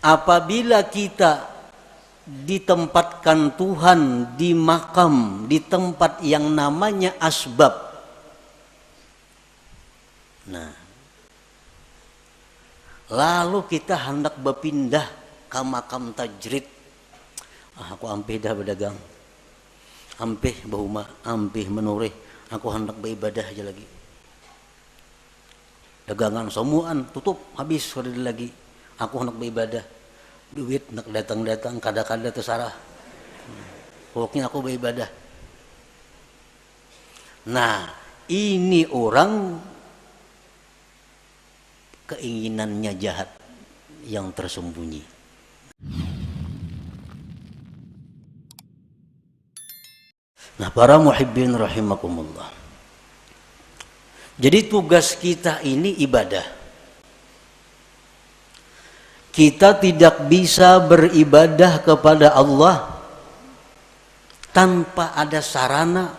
Apabila kita ditempatkan Tuhan di makam, di tempat yang namanya asbab. Nah, lalu kita hendak berpindah ke makam tajrid. Aku ampih dah berdagang, ampih bahuma, ampih menurih. Aku hendak beribadah aja lagi. Dagangan semuaan tutup, habis sudah lagi. Aku hendak beribadah. Duit nak datang-datang, kada-kada tersarah. Pokoknya aku beribadah. Nah, ini orang keinginannya jahat yang tersembunyi. Nah, para muhibbin rahimakumullah. Jadi tugas kita ini ibadah. Kita tidak bisa beribadah kepada Allah tanpa ada sarana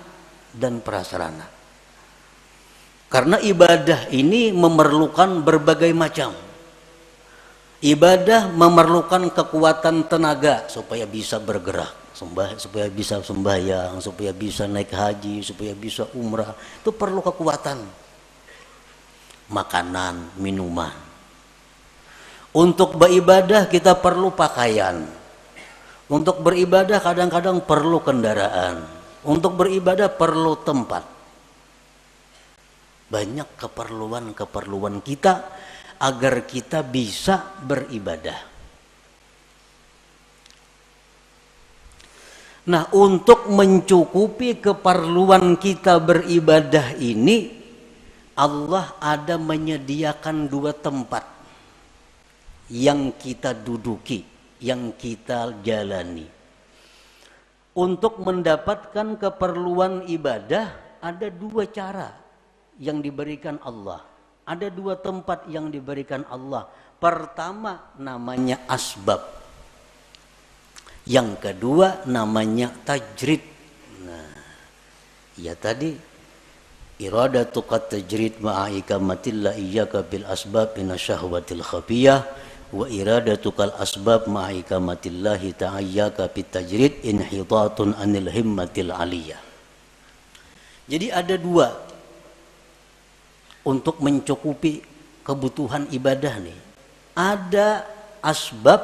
dan prasarana. Karena ibadah ini memerlukan berbagai macam. Ibadah memerlukan kekuatan tenaga supaya bisa bergerak, supaya bisa sembahyang, supaya bisa naik haji, supaya bisa umrah. Itu perlu kekuatan. Makanan, minuman. Untuk beribadah kita perlu pakaian. Untuk beribadah kadang-kadang perlu kendaraan. Untuk beribadah perlu tempat. Banyak keperluan-keperluan kita agar kita bisa beribadah. Nah, untuk mencukupi keperluan kita beribadah ini, Allah ada menyediakan dua tempat yang kita duduki, yang kita jalani. Untuk mendapatkan keperluan ibadah ada dua cara yang diberikan Allah. Ada dua tempat yang diberikan Allah. Pertama namanya asbab. Yang kedua namanya tajrid. Nah, ya tadi iradatuka tajrid ma'a ikamatillah iyyaka bil asbab minasyahwatil khafiyah. Wa iradatukal asbab ma'aikamatillahi ta'ayyaka bitajrid inhitatun anil himmatil aliyah. Jadi ada dua untuk mencukupi kebutuhan ibadah nih. Ada asbab,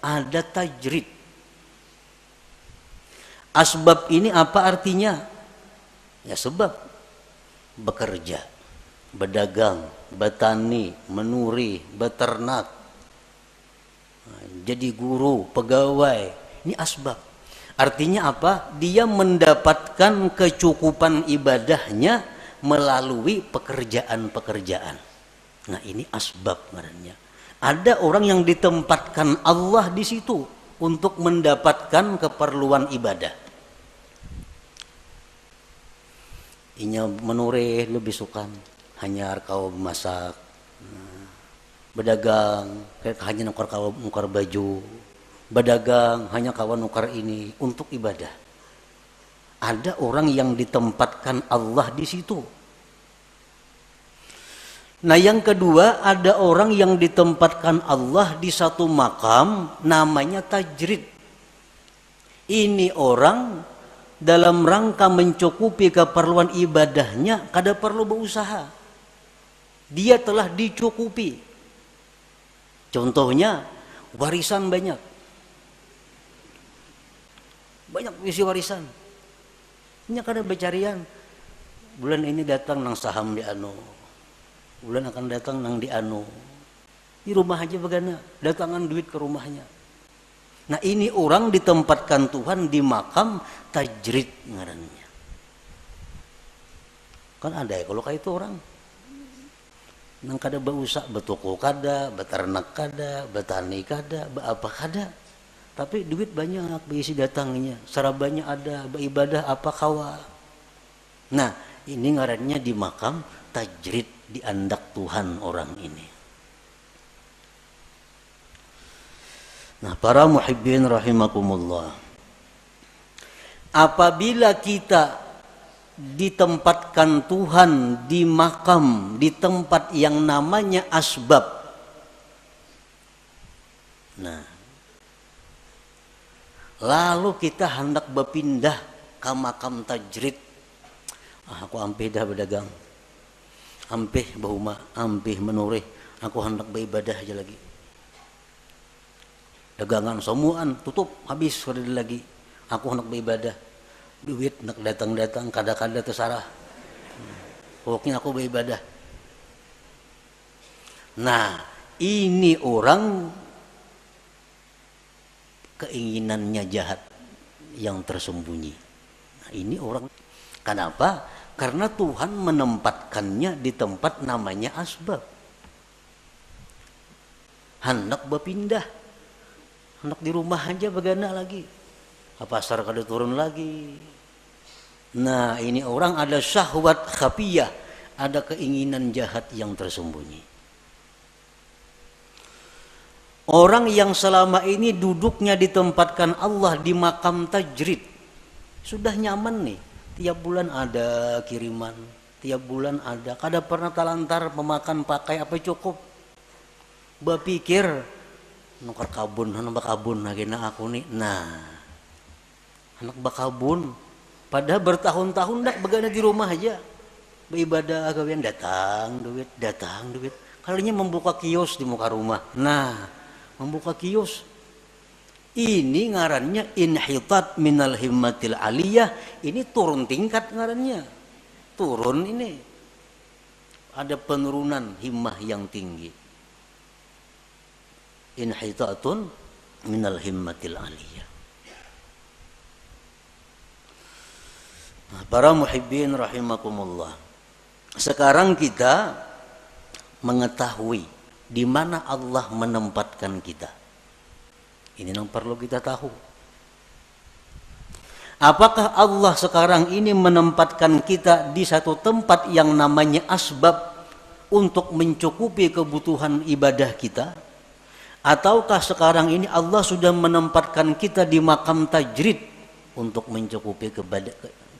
ada tajrid. Asbab ini apa artinya? Ya sebab. Bekerja, berdagang, bertani, menuri, beternak, jadi guru, pegawai. Ini asbab. Artinya apa? Dia mendapatkan kecukupan ibadahnya melalui pekerjaan-pekerjaan. Nah, ini asbab namanya. Ada orang yang ditempatkan Allah di situ untuk mendapatkan keperluan ibadah. Inya menurih lebih suka hanya kau masak, berdagang kayak hanya nukar baju, berdagang hanya kawan nukar ini untuk ibadah. Ada orang yang ditempatkan Allah di situ. Nah, yang kedua ada orang yang ditempatkan Allah di satu makam namanya tajrid. Ini orang dalam rangka mencukupi keperluan ibadahnya kada perlu berusaha. Dia telah dicukupi. Contohnya warisan banyak. Banyak isi warisan. Ini kada becarian. Bulan ini datang nang saham di anu. Bulan akan datang nang di anu. Di rumah aja begana, datangan duit ke rumahnya. Nah, ini orang ditempatkan Tuhan di makam tajrid ngarannya. Kan ada ya kalau kayak itu orang. Nang kada berusaha, betoko kada, beternak kada, betani kada, apa kada. Tapi duit banyak berisi datangnya, sarabanya ada, beribadah apa kawa. Nah, ini ngarannya di makam tajrid, di andak Tuhan orang ini. Nah, para muhibbin rahimakumullah. Apabila kita ditempatkan Tuhan di makam, di tempat yang namanya asbab. Nah, lalu kita hendak berpindah ke makam tajrid. Aku ampih dah berdagang, ampih bahuma, ampih menurih. Aku hendak beribadah aja lagi. Dagangan semuaan tutup habis sudah lagi. Aku hendak beribadah. Duit nak datang-datang kada-kada terserah. Pokoknya aku beribadah. Nah, ini orang keinginannya jahat yang tersembunyi. Nah, ini orang. Kenapa? Karena Tuhan menempatkannya di tempat namanya asbab. Hendak berpindah, hendak di rumah aja begana lagi, pasar kada turun lagi. Nah, ini orang ada syahwat khafiyah, ada keinginan jahat yang tersembunyi. Orang yang selama ini duduknya ditempatkan Allah di makam tajrid, sudah nyaman nih. Tiap bulan ada kiriman, tiap bulan ada. Kada pernah talantar memakan pakai apa cukup. Berpikir nukar kabun, anak bakabun agena aku nih. Nah, anak bakabun. Padahal bertahun-tahun dak begana di rumah aja. Beribadah gawean datang duit. Kalinya membuka kios di muka rumah. Nah, membuka kios. Ini ngarannya inhitat minal himmatil aliyah. Ini turun tingkat ngarannya. Turun ini. Ada penurunan himmah yang tinggi. Inhitatun minal himmatil aliyah. Nah, para muhibbin rahimakumullah. Sekarang kita mengetahui di mana Allah menempatkan kita. Ini yang perlu kita tahu. Apakah Allah sekarang ini menempatkan kita di satu tempat yang namanya asbab untuk mencukupi kebutuhan ibadah kita? Ataukah sekarang ini Allah sudah menempatkan kita di makam tajrid untuk mencukupi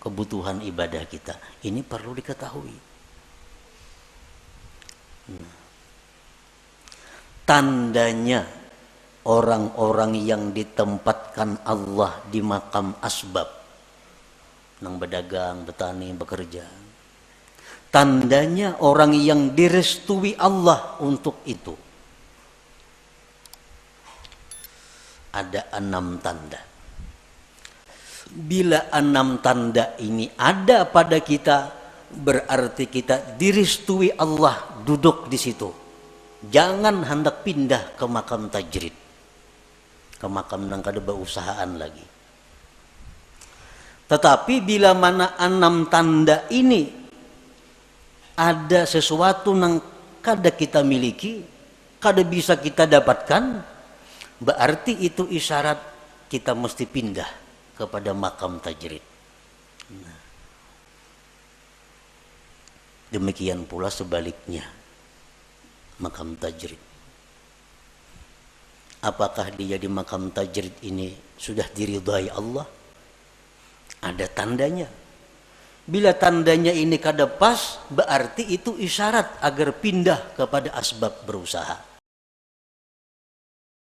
kebutuhan ibadah kita? Ini perlu diketahui. Tandanya orang-orang yang ditempatkan Allah di makam asbab, nang berdagang, bertani, bekerja. Tandanya orang yang direstui Allah untuk itu. Ada 6 tanda. Bila 6 tanda ini ada pada kita, berarti kita direstui Allah duduk di situ. Jangan hendak pindah ke makam tajrid, ke makam nang kada berusahaan lagi. Tetapi bila mana 6 tanda ini ada sesuatu nang kada kita miliki, kada bisa kita dapatkan, berarti itu isyarat kita mesti pindah kepada makam tajrid. Nah, demikian pula sebaliknya, makam tajrid. Apakah dia di makam tajrid ini sudah diridhai Allah? Ada tandanya. Bila tandanya ini kada pas, berarti itu isyarat agar pindah kepada asbab berusaha.